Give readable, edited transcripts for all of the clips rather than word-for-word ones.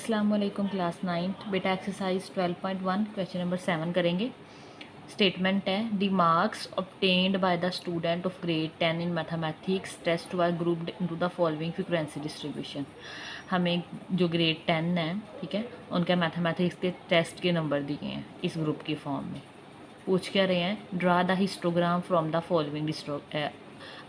अस्सलाम वालेकुम क्लास 9 बेटा एक्सरसाइज 12.1 क्वेश्चन नंबर 7 करेंगे। स्टेटमेंट है the marks obtained by the student of grade 10 in mathematics test were grouped into the following frequency distribution. हमें जो grade 10 है, ठीक है, उनके मैथमेटिक्स के टेस्ट के नंबर दिए हैं इस ग्रुप की फॉर्म में। पूछ क्या रहे हैं, draw the histogram from the following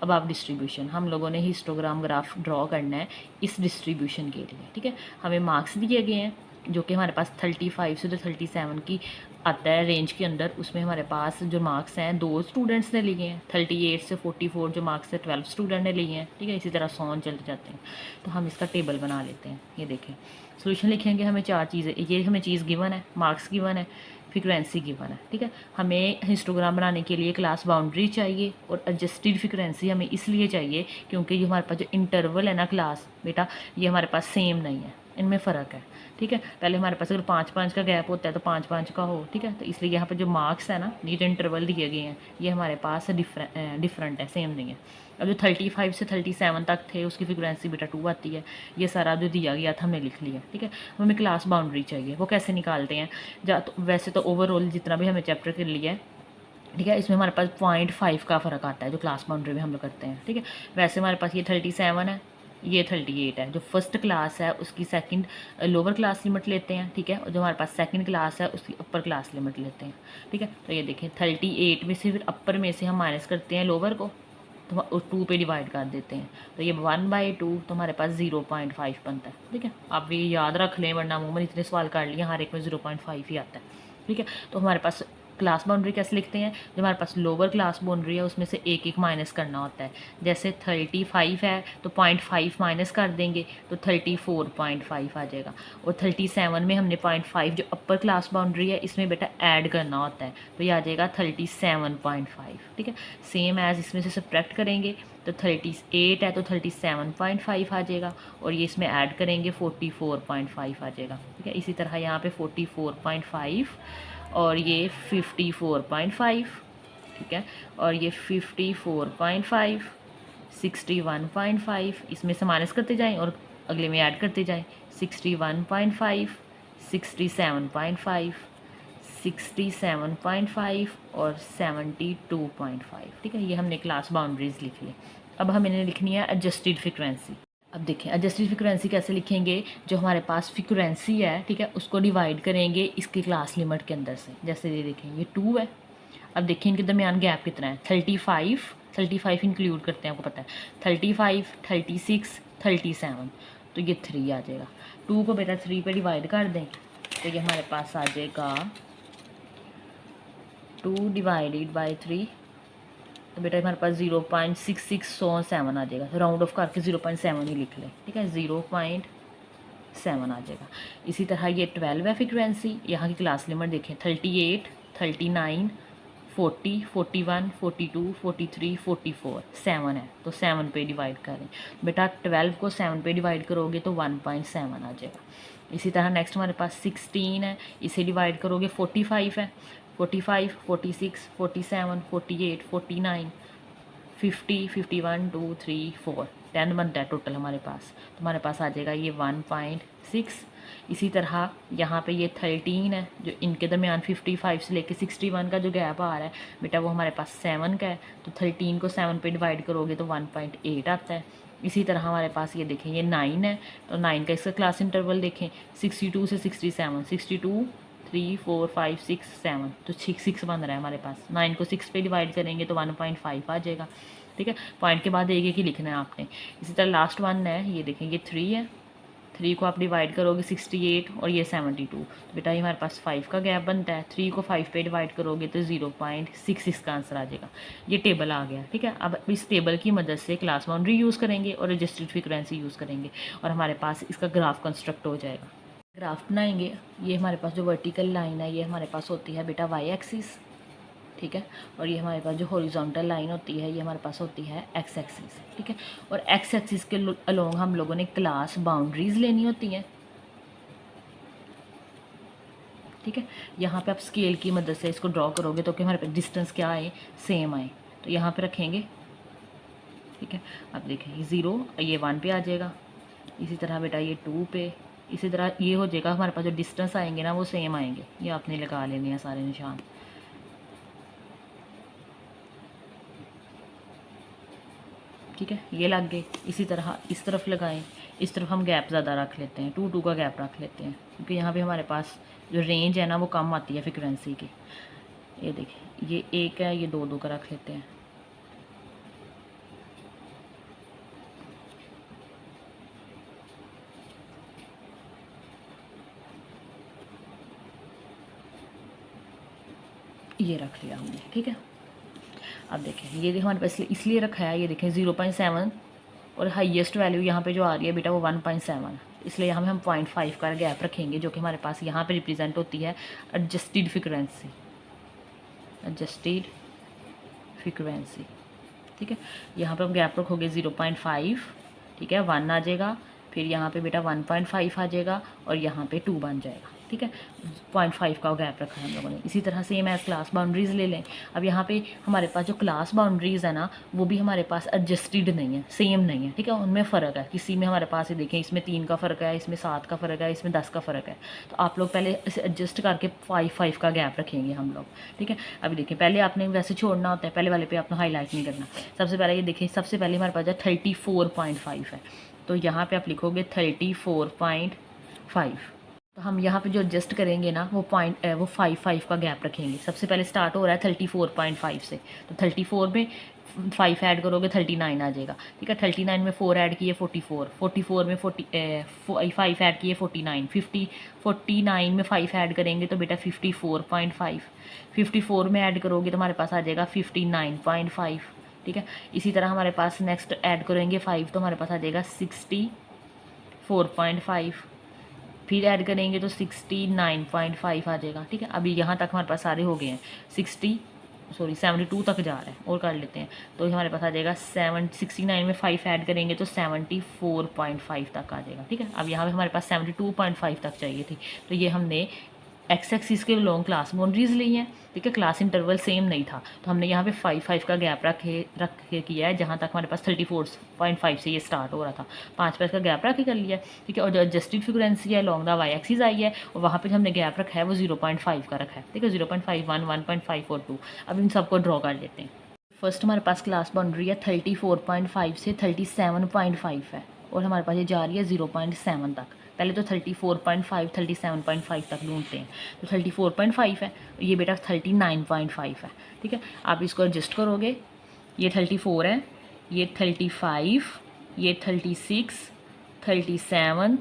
above distribution. हम लोगों ने हिस्टोग्राम ग्राफ ड्रॉ करना है इस डिस्ट्रीब्यूशन के लिए, ठीक है। हमें मार्क्स दिए गए हैं जो कि हमारे पास 35 से 37 की आता है रेंज के अंदर। उसमें हमारे पास जो मार्क्स हैं 2 स्टूडेंट्स ने लिए हैं, 38 से 44 जो मार्क्स है 12 स्टूडेंट ने लिए हैं, ठीक है। इसी तरह 100 चलते जाते हैं। तो हम इसका टेबल बना लेते हैं। ये देखें, सोल्यूशन लिखेंगे। हमें 4 चीज़ें, ये हमें चीज़ गिवन है, मार्क्स गिवन है, फ्रीक्वेंसी गिवन है, ठीक है। हमें हिस्टोग्राम बनाने के लिए क्लास बाउंड्री चाहिए और एडजस्टेड फ्रीक्वेंसी हमें इसलिए चाहिए क्योंकि ये हमारे पास जो इंटरवल है ना क्लास बेटा, ये हमारे पास सेम नहीं है, इनमें फ़र्क है, ठीक है। पहले हमारे पास अगर 5-5 का गैप होता है तो 5-5 का हो, ठीक है। तो इसलिए यहाँ पर जो मार्क्स है ना, ये जो इंटरवल दिए गए हैं ये हमारे पास डिफरेंट है, सेम नहीं है। अब जो 35 से 37 तक थे उसकी फ्रीक्वेंसी बेटा 2 आती है। ये सारा जो दिया गया था हमने लिख लिया, ठीक है। हमें क्लास बाउंड्री चाहिए, वो कैसे निकालते हैं? तो वैसे तो ओवरऑल जितना भी हमें चैप्टर कर लिया है, ठीक है, इसमें हमारे पास 0.5 का फ़र्क आता है जो क्लास बाउंड्री में हम लोग करते हैं, ठीक है। वैसे हमारे पास ये 37 है, ये 38 है। जो फर्स्ट क्लास है उसकी सेकंड लोअर क्लास लिमिट लेते हैं, ठीक है। और जो हमारे पास सेकंड क्लास है उसकी अपर क्लास लिमिट लेते हैं, ठीक है। तो ये देखें 38 में से फिर अपर में से हम माइनस करते हैं लोअर को, तो 2 पे डिवाइड कर देते हैं। तो ये 1/2 तो हमारे पास 0.5 बनता है, ठीक है। आप ये याद रख लें वरना अमूमन इतने सवाल कर लिए हर एक में 0.5 ही आता है, ठीक है। तो हमारे पास क्लास बाउंड्री कैसे लिखते हैं? जो हमारे पास लोअर क्लास बाउंड्री है उसमें से एक एक माइनस करना होता है। जैसे 35 है तो 0.5 माइनस कर देंगे तो 34.5 आ जाएगा। और 37 में हमने 0.5 जो अपर क्लास बाउंड्री है इसमें बेटा ऐड करना होता है, तो ये आ जाएगा 37.5, ठीक है। सेम एज इसमें से सब्ट्रैक्ट करेंगे तो 38 है तो 37.5 आ जाएगा और ये इसमें ऐड करेंगे 44.5 आ जाएगा, ठीक है। इसी तरह यहाँ पे 44.5 और ये 54.5, ठीक है। और ये 54.5, 61.5, इसमें से माइनस करते जाएं और अगले में ऐड करते जाएं। 61.5, 67.5, 67.5 और 72.5, ठीक है। ये हमने क्लास बाउंड्रीज लिख ली। अब हमें लिखनी है एडजस्टेड फ्रीक्वेंसी। अब देखें एडजस्टेड फ्रीक्वेंसी कैसे लिखेंगे? जो हमारे पास फ्रीक्वेंसी है, ठीक है, उसको डिवाइड करेंगे इसकी क्लास लिमिट के अंदर से। जैसे ये देखें ये 2 है। अब देखिए इनके दरमियान गैप कितना है, 35 इंक्लूड करते हैं, आपको पता है 35, 36, 37, तो ये 3 आ जाएगा। 2 को बेटा 3 पे डिवाइड कर दें तो ये हमारे पास आ जाएगा 2 डिवाइडेड बाई 3, तो बेटा हमारे पास 0.6607 आ जाएगा। तो राउंड ऑफ करके 0.7 ही लिख लें, ठीक है, 0.7 आ जाएगा। इसी तरह ये 12 है फ्रीक्वेंसी। यहाँ की क्लास लिमिट देखें 38, 39, 40, 41, 42, 43, 44, 7 है तो 7 पे डिवाइड करें। बेटा 12 को 7 पे डिवाइड करोगे तो 1.7 आ जाएगा। इसी तरह नेक्स्ट हमारे पास 16 है, इसे डिवाइड करोगे 45 है, 45, 46, 47, 48, 49, 50, 51, 2, 3, 4, 10 बनता है टोटल हमारे पास। तो हमारे पास आ जाएगा ये 1.6। इसी तरह यहाँ पे ये 13 है, जो इनके दरमियान 55 से लेके 61 का जो गैप आ रहा है बेटा वो हमारे पास 7 का है। तो 13 को 7 पे डिवाइड करोगे तो 1.8 आता है। इसी तरह हमारे पास ये देखें ये 9 है, तो 9 का इसका क्लास इंटरवल देखें 62 से 67, 62, 3, 4, 5, 6, 7, तो 6 बन रहा है हमारे पास। 9 को 6 पे डिवाइड करेंगे तो 1.5 आ जाएगा, ठीक है। पॉइंट के बाद एक ही लिखना है आपने। इसी तरह लास्ट 1 है, ये देखें ये 3 है, 3 को आप डिवाइड करोगे 68 और ये 72, तो बेटा ये हमारे पास 5 का गैप बनता है। 3 को 5 पे डिवाइड करोगे तो 0.66 का आंसर आ जाएगा। ये टेबल आ गया, ठीक है। अब इस टेबल की मदद से क्लास बाउंड्री यूज़ करेंगे और रजिस्टर्ड फ्रीक्वेंसी यूज़ करेंगे और हमारे पास इसका ग्राफ कंस्ट्रक्ट हो जाएगा। ग्राफ बनाएंगे। ये हमारे पास जो वर्टिकल लाइन है ये हमारे पास होती है बेटा वाई एक्सिस, ठीक है। और ये हमारे पास जो हॉरिजॉन्टल लाइन होती है ये हमारे पास होती है एक्स एक्सिस, ठीक है। और एक्स एक्सिस के अलोंग हम लोगों ने क्लास बाउंड्रीज लेनी होती हैं, ठीक है। यहाँ पे आप स्केल की मदद से इसको ड्रॉ करोगे तो कि हमारे पास डिस्टेंस क्या आए, सेम आए। तो यहाँ पे रखेंगे, ठीक है। अब देखें ये 0, ये 1 पे आ जाएगा। इसी तरह बेटा ये 2 पे, इसी तरह ये हो जाएगा, हमारे पास जो डिस्टेंस आएंगे ना वो सेम आएंगे। ये आपने लगा लेने हैं सारे निशान। ठीक है, ये लग गए। इसी तरह इस तरफ लगाएं, इस तरफ हम गैप ज़्यादा रख लेते हैं, 2 2 का गैप रख लेते हैं, क्योंकि यहाँ पे हमारे पास जो रेंज है ना वो कम आती है फ्रीक्वेंसी की। ये देखिए, ये 1 है, ये 2 2 का रख लेते हैं। ये रख लिया हमने। ठीक है, अब देखें, ये हमारे पास इसलिए रखा है, ये देखें 0.7 और हाईएस्ट वैल्यू यहाँ पे जो आ रही है बेटा वो 1.7, इसलिए यहाँ पे हम 0.5 का गैप रखेंगे, जो कि हमारे पास यहाँ पे रिप्रेजेंट होती है एडजस्टेड फ्रीक्वेंसी। Adjusted frequency. ठीक है, यहाँ पर हम गैप रखोगे 0.5। ठीक है, 1 आ जाएगा, फिर यहाँ पे बेटा 1.5 आ जाएगा और यहाँ पे 2 बन जाएगा। ठीक है, 0.5 का गैप रखा है हम लोगों ने। इसी तरह सेम एज क्लास बाउंड्रीज़ ले लें। अब यहाँ पे हमारे पास जो क्लास बाउंड्रीज़ है ना वो भी हमारे पास एडजस्टेड नहीं है, सेम नहीं है। ठीक है, उनमें फ़र्क है। किसी में हमारे पास ये देखें, इसमें 3 का फ़र्क है, इसमें 7 का फ़र्क है, इसमें 10 का फ़र्क है। तो आप लोग पहले इसे एडजस्ट करके 5 का गैप रखेंगे हम लोग। ठीक है, अभी देखिए, पहले आपने वैसे छोड़ना होता है, पहले वाले पे आपने हाईलाइट नहीं करना। सबसे पहले ये देखिए, सबसे पहले हमारे पास 34.5 है, तो यहाँ पे आप लिखोगे 34.5। तो हम यहाँ पे जो एडजस्ट करेंगे ना वो 5 का गैप रखेंगे। सबसे पहले स्टार्ट हो रहा है 34.5 से, तो 34 में 5 ऐड करोगे 39 आ जाएगा। ठीक है, 39 में 4 ऐड किए 44, 44 में 5 ऐड किए 49, 49 में 5 ऐड करेंगे तो बेटा 54.5, 54 में ऐड करोगे तो हमारे पास आ जाएगा 59.5। ठीक है, इसी तरह हमारे पास नेक्स्ट ऐड करेंगे 5 तो हमारे पास आ जाएगा 64.5, फिर ऐड करेंगे तो 69.5 आ जाएगा। ठीक है, अभी यहाँ तक हमारे पास सारे हो गए हैं। 72 तक जा रहा है, और कर लेते हैं तो हमारे पास आ जाएगा 69 में 5 ऐड करेंगे तो 74.5 तक आ जाएगा। ठीक है, अब यहाँ पे हमारे पास 72.5 तक चाहिए थी, तो ये हमने एक्स एक्सिस के लॉन्ग क्लास बाउंड्रीज ली हैं। ठीक है, क्लास इंटरवल सेम नहीं था, तो हमने यहाँ पे 5 का गैप रख के किया है, जहाँ तक हमारे पास 34.5 से ये स्टार्ट हो रहा था। 5 का गैप रख के कर लिया है। ठीक है, और जो एडजस्टेड फ्रीक्वेंसी है लॉन्ग द वाई एक्सिस आई है, और वहाँ पे हमने गैप रखा है वो 0.5 का रखा है। ठीक है, 0.5, 1.5 और 2। अब इन सबको ड्रॉ कर लेते हैं। फर्स्ट हमारे पास क्लास बाउंड्री है 34.5 से 37.5 है, और हमारे पास ये जा रही है 0.7 तक। पहले तो 34.5 37.5 तक ढूंढते हैं, तो 34.5 है, ये बेटा 39.5 है। ठीक है, आप इसको एडजस्ट करोगे, ये 34 है, ये 35, ये 36, 37,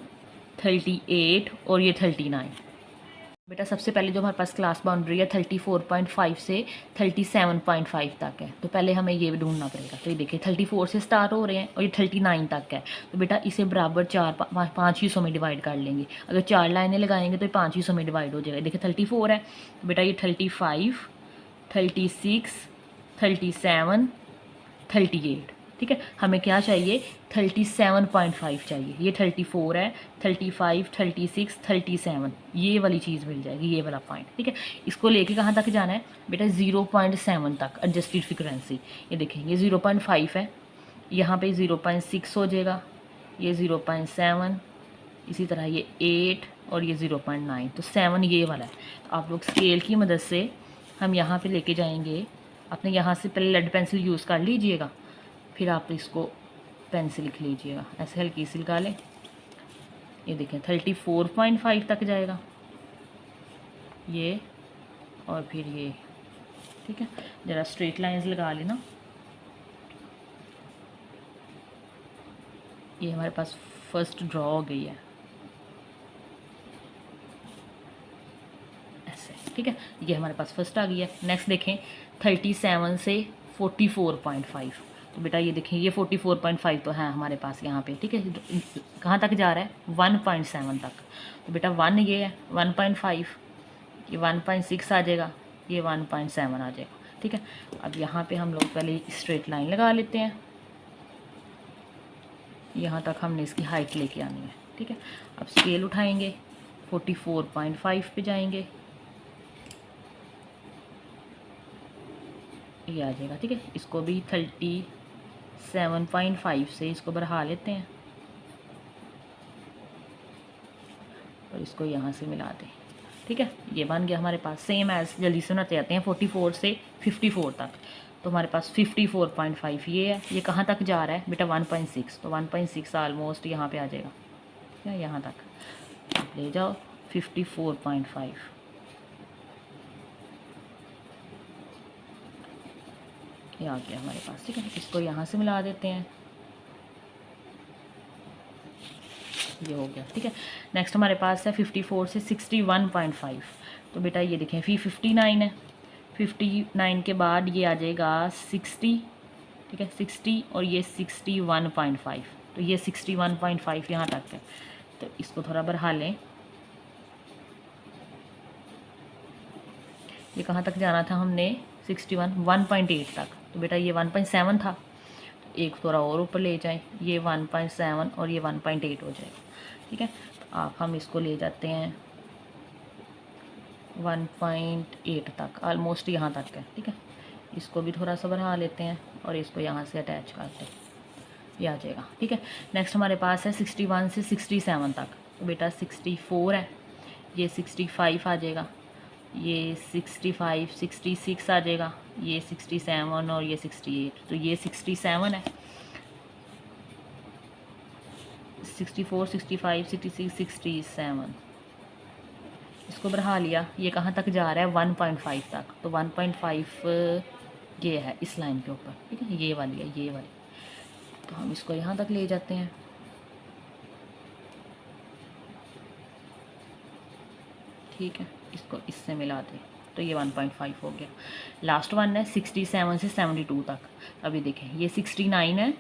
38 और ये 39। बेटा सबसे पहले जो हमारे पास क्लास बाउंड्री है 34.5 से 37.5 तक है, तो पहले हमें ये ढूंढना पड़ेगा। तो ये देखिए 34 से स्टार्ट हो रहे हैं और ये 39 तक है, तो बेटा इसे बराबर 5 हिस्सों में डिवाइड कर लेंगे। अगर 4 लाइनें लगाएंगे तो 5 हिस्सों में डिवाइड हो जाएगा। देखिए 34 है, तो बेटा ये 35, 36, 37, 38। ठीक है, हमें क्या चाहिए, 37.5 चाहिए। ये 34 है, 35, 36, 37, ये वाली चीज़ मिल जाएगी, ये वाला पॉइंट। ठीक है, इसको लेके कहाँ तक जाना है बेटा, 0.7 तक एडजस्टेड फ्रीक्वेंसी। ये देखें, ये 0.5 है, यहाँ पे 0.6 हो जाएगा, ये 0.7, इसी तरह ये 8 और ये 0.9, तो 7 ये वाला है। तो आप लोग स्केल की मदद से हम यहाँ पे लेके जाएंगे। आपने यहाँ से पहले लेड पेंसिल यूज़ कर लीजिएगा, फिर आप इसको पेन से लिख लीजिएगा, ऐसे हल्की सी लगा लें। ये देखें 34.5 तक जाएगा ये, और फिर ये। ठीक है, ज़रा स्ट्रेट लाइंस लगा लेना। ये हमारे पास फर्स्ट ड्रॉ हो गई है ऐसे। ठीक है, ये हमारे पास फर्स्ट आ गई है। नेक्स्ट देखें 37 से 44.5, तो बेटा ये देखें ये 44.5 तो है हमारे पास यहाँ पे। ठीक है, कहाँ तक जा रहा है, 1.7 तक, तो बेटा 1 ये है, 1.5 ये 1.6 आ जाएगा, ये 1.7 आ जाएगा। ठीक है, अब यहाँ पे हम लोग पहले स्ट्रेट लाइन लगा लेते हैं, यहाँ तक हमने इसकी हाइट लेके आनी है। ठीक है, अब स्केल उठाएंगे, 44.5 पे जाएंगे, ये आ जाएगा। ठीक है, इसको भी 37.5 से इसको बढ़ा लेते हैं, और इसको यहाँ से मिला दें। ठीक है, ये बन गया हमारे पास। सेम एज जल्दी से बनाते जाते हैं 44 से 54 तक। तो हमारे पास 54.5 ये है। ये कहाँ तक जा रहा है बेटा 1.6, तो 1.6 ऑलमोस्ट यहाँ पे आ जाएगा क्या, यहाँ तक आप ले जाओ 54.5। ये आ गया हमारे पास। ठीक है, इसको यहाँ से मिला देते हैं, ये हो गया। ठीक है, नेक्स्ट हमारे पास है 54 से 61.5। तो बेटा ये देखें 59 है, 59 के बाद ये आ जाएगा 60। ठीक है, 60 और ये 61.5, तो ये 61.5 यहाँ तक है। तो इसको थोड़ा बढ़ा लें। ये कहाँ तक जाना था हमने 1.8 तक। तो बेटा ये 1.7 था, एक थोड़ा और ऊपर ले जाएं, ये 1.7 और ये 1.8 हो जाएगा। ठीक है, तो आप हम इसको ले जाते हैं 1.8 तक, ऑलमोस्ट यहाँ तक है। ठीक है, इसको भी थोड़ा सा बढ़ा लेते हैं और इसको यहाँ से अटैच करते हैं, ये आ जाएगा। ठीक है, नेक्स्ट हमारे पास है 61 से 67 तक। तो बेटा 64 है, ये 65 आ जाएगा, ये 65, 66 आ जाएगा, ये 67 और ये 68। तो ये 67 है, 64, 65, 66, 67। इसको बढ़ा लिया, ये कहाँ तक जा रहा है 1.5 तक। तो 1.5 ये है इस लाइन के ऊपर। ठीक है, ये वाली है, ये वाली। तो हम इसको यहाँ तक ले जाते हैं। ठीक है, इसको इससे मिला दें तो ये 1.5 हो गया। लास्ट वन है 67 से 72 तक। अभी देखें ये 69 है,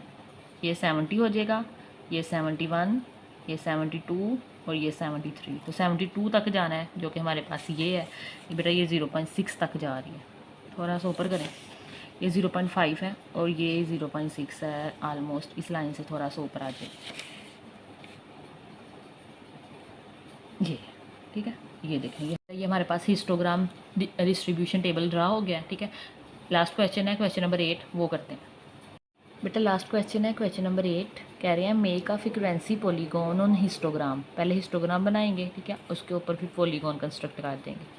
ये 70 हो जाएगा, ये 71, ये 72 और ये 73। तो 72 तक जाना है, जो कि हमारे पास ये है। बेटा ये 0.6 तक जा रही है, थोड़ा सा ऊपर करें। ये 0.5 है और ये 0.6 है, ऑलमोस्ट इस लाइन से थोड़ा सा ऊपर आ जाए ये। ठीक है, ये देखें, ये हमारे पास हिस्टोग्राम डिस्ट्रीब्यूशन टेबल ड्रा हो गया। ठीक है, लास्ट क्वेश्चन है क्वेश्चन नंबर 8, वो करते हैं। बेटा लास्ट क्वेश्चन है क्वेश्चन नंबर 8, कह रहे हैं make a frequency polygon on histogram. पहले हिस्टोग्राम बनाएंगे, ठीक है, उसके ऊपर फिर पॉलीगॉन कंस्ट्रक्ट कर देंगे।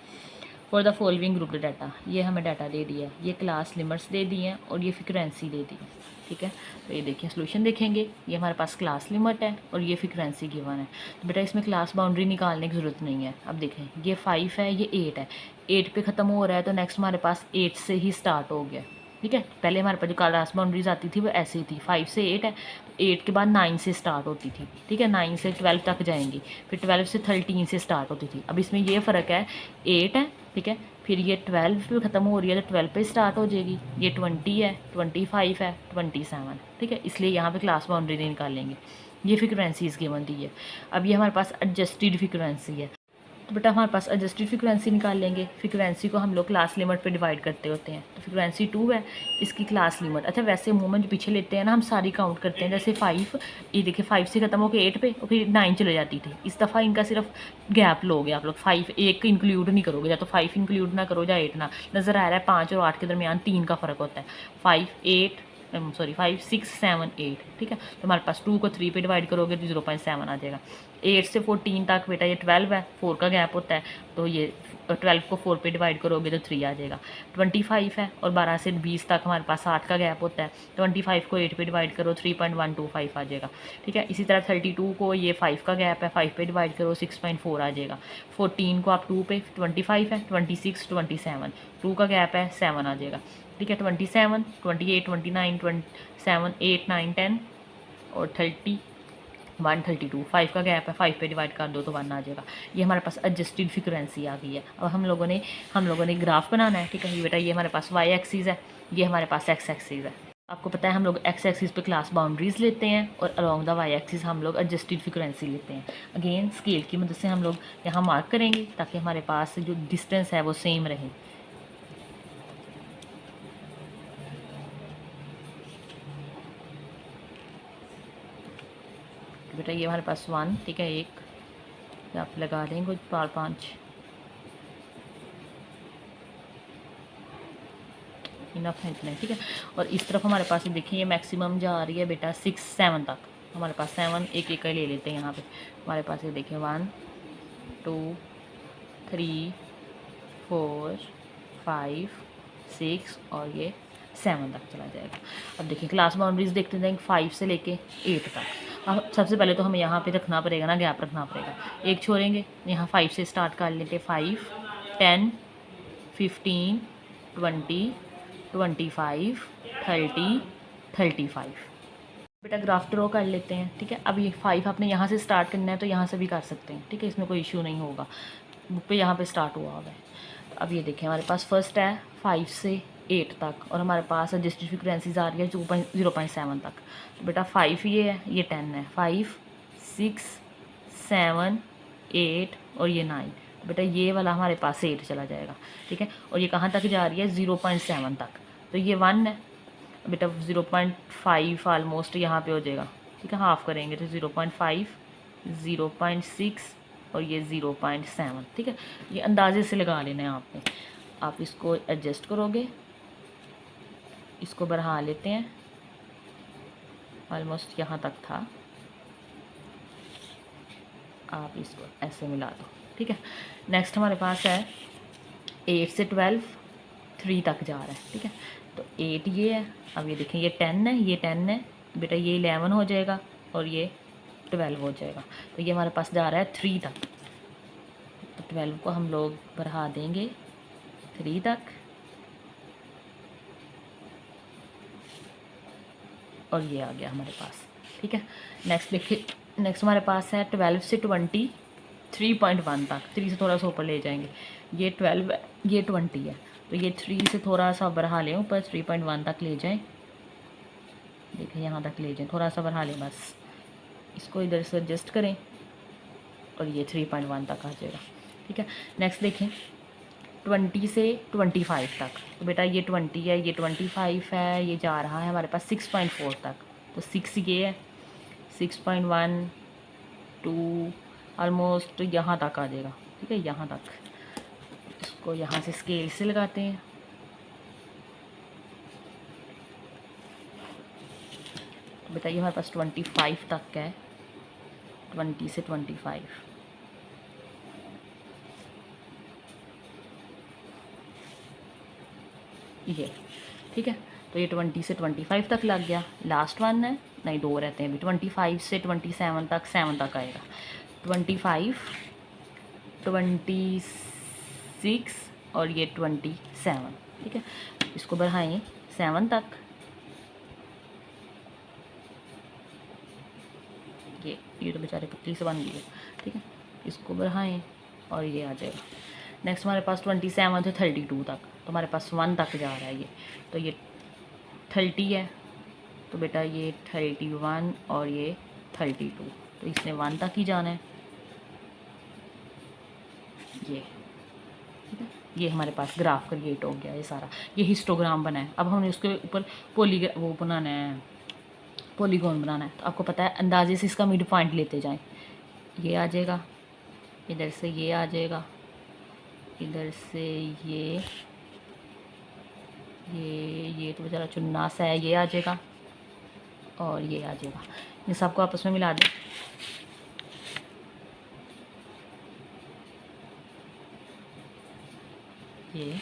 For the following group data, ये हमें डाटा दे दिया है, ये क्लास लिमिट्स दे दी हैं और ये फ्रीक्वेंसी दे दी है। ठीक है, तो ये देखिए सोल्यूशन देखेंगे, ये हमारे पास क्लास लिमिट है और ये फ्रीक्वेंसी गिवन है। तो बेटा इसमें क्लास बाउंड्री निकालने की ज़रूरत नहीं है। अब देखें ये 5 है, ये 8 है, 8 पे ख़त्म हो रहा है, तो नेक्स्ट हमारे पास 8 से ही स्टार्ट हो गया। ठीक है, पहले हमारे पास जो क्लास बाउंड्रीज आती थी वो ऐसे ही थी, 5 से 8 है, 8 के बाद 9 से स्टार्ट होती थी। ठीक है, 9 से 12 तक जाएंगी, फिर 12 से 13 से स्टार्ट होती थी। अब इसमें ये फ़र्क है, 8 है, ठीक है, फिर ये 12 पे ख़त्म हो रही है तो 12 पे स्टार्ट हो जाएगी, ये 20 है, 25 है, 27। ठीक है, इसलिए यहाँ पे क्लास बाउंड्री नहीं निकालेंगे। ये फ्रीक्वेंसीज गिवन दी है। अब ये हमारे पास एडजस्टेड फ्रीक्वेंसी है, तो बेटा हमारे पास एडजस्टेड फ्रीक्वेंसी निकाल लेंगे। फ्रीक्वेंसी को हम लोग क्लास लिमिट पे डिवाइड करते होते हैं, तो फ्रीक्वेंसी 2 है, इसकी क्लास लिमिट। अच्छा वैसे मूवमेंट पीछे लेते हैं ना, हम सारी काउंट करते हैं, जैसे 5, ये देखिए 5 से ख़त्म होकर 8 पे और फिर 9 चले जाती थी। इस दफ़ा इनका सिर्फ गैप लोगे आप लोग, 5 एक इंक्लूड नहीं करोगे, या तो 5 इंक्लूड ना करो या 8 ना। नज़र आ रहा है 5 और 8 के दरमियान 3 का फ़र्क होता है, 5, 6, 7, 8। ठीक है, तो हमारे पास 2 को 3 पे डिवाइड करोगे तो 0.7 आ जाएगा। 8 से 14 तक बेटा ये 12 है, 4 का गैप होता है, तो ये 12 को 4 पे डिवाइड करोगे तो 3 आ जाएगा। 25 है और 12 से 20 तक हमारे पास 8 का गैप होता है, 25 को 8 पे डिवाइड करो 3.125 आ जाएगा। ठीक है, इसी तरह 32 को ये 5 का गैप है, 5 पे डिवाइड करो 6.4 आ जाएगा। 14 को आप 2 पे, 25 है, 26, 27, 2 का गैप है, 7 आ जाएगा। ठीक है, 27, 28, 29, 27, 8, 9, 10 और 30, 132, 5 का गैप है, 5 पे डिवाइड कर दो तो 1 आ जाएगा। ये हमारे पास एडजस्टेड फ्रीक्वेंसी आ गई है। अब हम लोगों ने ग्राफ बनाना है। ठीक है, ये बेटा ये हमारे पास वाई एक्सिस है, ये हमारे पास एक्स एक्सिस है। आपको पता है हम लोग एक्स एक्सिस पे क्लास बाउंड्रीज लेते हैं और अलॉन्ग द वाई एक्सिस हम लोग एडजस्टेड फ्रीक्वेंसी लेते हैं। अगेन स्केल की मदद से हम लोग यहाँ मार्क करेंगे ताकि हमारे पास जो डिस्टेंस है वो सेम रहे। बेटा ये हमारे पास 1, ठीक है, 1 आप लगा देंगे कुछ 5 इनफ है इतना। ठीक है, और इस तरफ हमारे पास देखिए ये मैक्सिमम जा रही है बेटा 6, 7 तक। हमारे पास 7 एक एक ले लेते हैं यहाँ पे। हमारे पास ये देखिए 1, 2 3 4 5 6 और ये 7 तक चला जाएगा। अब देखिए क्लास बाउंड्रीज देखते जाएंगे 5 से लेके 8 तक। अब सबसे पहले तो हमें यहाँ पे रखना पड़ेगा ना, गैप रखना पड़ेगा। एक छोड़ेंगे, यहाँ 5 से स्टार्ट कर लेते, 5 10 15 20 25 30 35। बेटा ग्राफ ड्रॉ कर लेते हैं, ठीक है। अब ये 5 आपने यहाँ से स्टार्ट करना है तो यहाँ से भी कर सकते हैं, ठीक है, इसमें कोई इशू नहीं होगा। बुक पे यहाँ पे स्टार्ट हुआ हुआ है। अब ये देखें हमारे पास फर्स्ट है 5 से 8 तक और हमारे पास रजिस्टर्ड फ्रिक्वेंसीज आ रही है 0.7 तक। तो बेटा 5 ये है, ये 10 है, 5 6 7 8 और ये 9। तो बेटा ये वाला हमारे पास 8 चला जाएगा, ठीक है। और ये कहाँ तक जा रही है 0.7 तक, तो ये 1 है बेटा। 0.5 ऑलमोस्ट यहाँ पे हो जाएगा, ठीक है। हाफ करेंगे तो 0.5 0.6 और ये 0.7, ठीक है। ये अंदाजे से लगा लेना है आपने। आप इसको एडजस्ट करोगे, इसको बढ़ा लेते हैं, ऑलमोस्ट यहाँ तक था। आप इसको ऐसे मिला दो, ठीक है। नेक्स्ट हमारे पास है 8 से 12 3 तक जा रहा है, ठीक है। तो 8 ये है। अब ये देखें ये 10 है, ये 10 है बेटा, ये 11 हो जाएगा और ये 12 हो जाएगा। तो ये हमारे पास जा रहा है 3 तक। तो 12 को हम लोग बढ़ा देंगे 3 तक और ये आ गया हमारे पास, ठीक है। नेक्स्ट देखिए, नेक्स्ट हमारे पास है 12 से 20 3.1 तक। 3 से थोड़ा सा ऊपर ले जाएंगे, ये 12 है, ये 20 है। तो ये 3 से थोड़ा सा बढ़ा लें ऊपर, 3.1 तक ले जाएं। देखिए यहाँ तक ले जाएं, थोड़ा सा बढ़ा लें बस। इसको इधर से एडजस्ट करें और ये 3.1 तक आ जाएगा, ठीक है। नेक्स्ट देखें 20 से 25 तक। तो बेटा ये 20 है, ये 25 है, ये जा रहा है हमारे पास 6.4 तक। तो 6 ये है, 6.1 2 ऑलमोस्ट यहाँ तक आ जाएगा, ठीक है, यहाँ तक। इसको यहाँ से स्केल से लगाते हैं। तो बेटा ये हमारे पास 25 तक का है, 20 से 25। ये ठीक है। तो ये 20 से 25 तक लग गया। लास्ट वन है, नहीं 2 रहते हैं अभी। 25 से 27 तक, 7 तक आएगा। 25 26 और ये 27, ठीक है। इसको बढ़ाएं 7 तक, ये तो बेचारे पतली से बन गई है, ठीक है। इसको बढ़ाएं और ये आ जाएगा। नेक्स्ट हमारे पास 27 से 32 तक। तो हमारे पास 1 तक जा रहा है ये। तो ये 30 है, तो बेटा ये 31 और ये 32। तो इसने 1 तक ही जाना है, ये ठीक है। ये हमारे पास ग्राफ क्रिएट हो गया, ये सारा ये हिस्टोग्राम बना है। अब हमें उसके ऊपर वो बनाना है, पॉलीगॉन बनाना है। तो आपको पता है अंदाजे से इसका मिड पॉइंट लेते जाएं। ये आ जाएगा, इधर से ये आ जाएगा, इधर से ये तो बेचारा चुन्ना सा है, ये आ जाएगा और ये आ जाएगा। इन सबको आपस में मिला दें। ये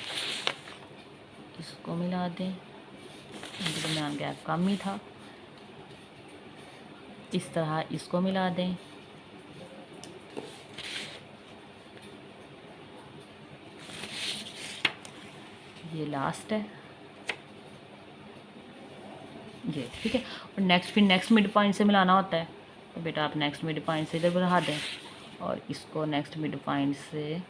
इसको मिला दें, इनके दरमियान गैप कम ही था। इस तरह इसको मिला दें, ये लास्ट है ये, ठीक है। और नेक्स्ट फिर नेक्स्ट मिड पॉइंट से मिलाना होता है। तो बेटा आप नेक्स्ट मिड पॉइंट से इधर बढ़ा दें और इसको नेक्स्ट मिड पॉइंट से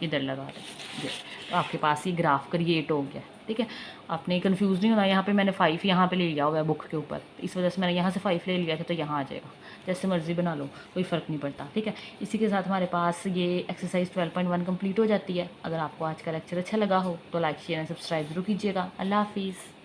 इधर लगा दें। ये तो आपके पास ये ग्राफ क्रिएट हो गया, ठीक है। आपने कंफ्यूज नहीं होना। यहाँ पे मैंने 5 यहाँ पे ले लिया हुआ है बुक के ऊपर, इस वजह से मैंने यहाँ से 5 ले लिया था, तो यहाँ आ जाएगा। जैसे मर्जी बना लो, कोई फ़र्क नहीं पड़ता, ठीक है। इसी के साथ हमारे पास ये एक्सरसाइज 12.1 कंप्लीट हो जाती है। अगर आपको आज का लेक्चर अच्छा लगा हो तो लाइक शेयर एंड सब्सक्राइब जरूर कीजिएगा। अल्लाह हाफिज़।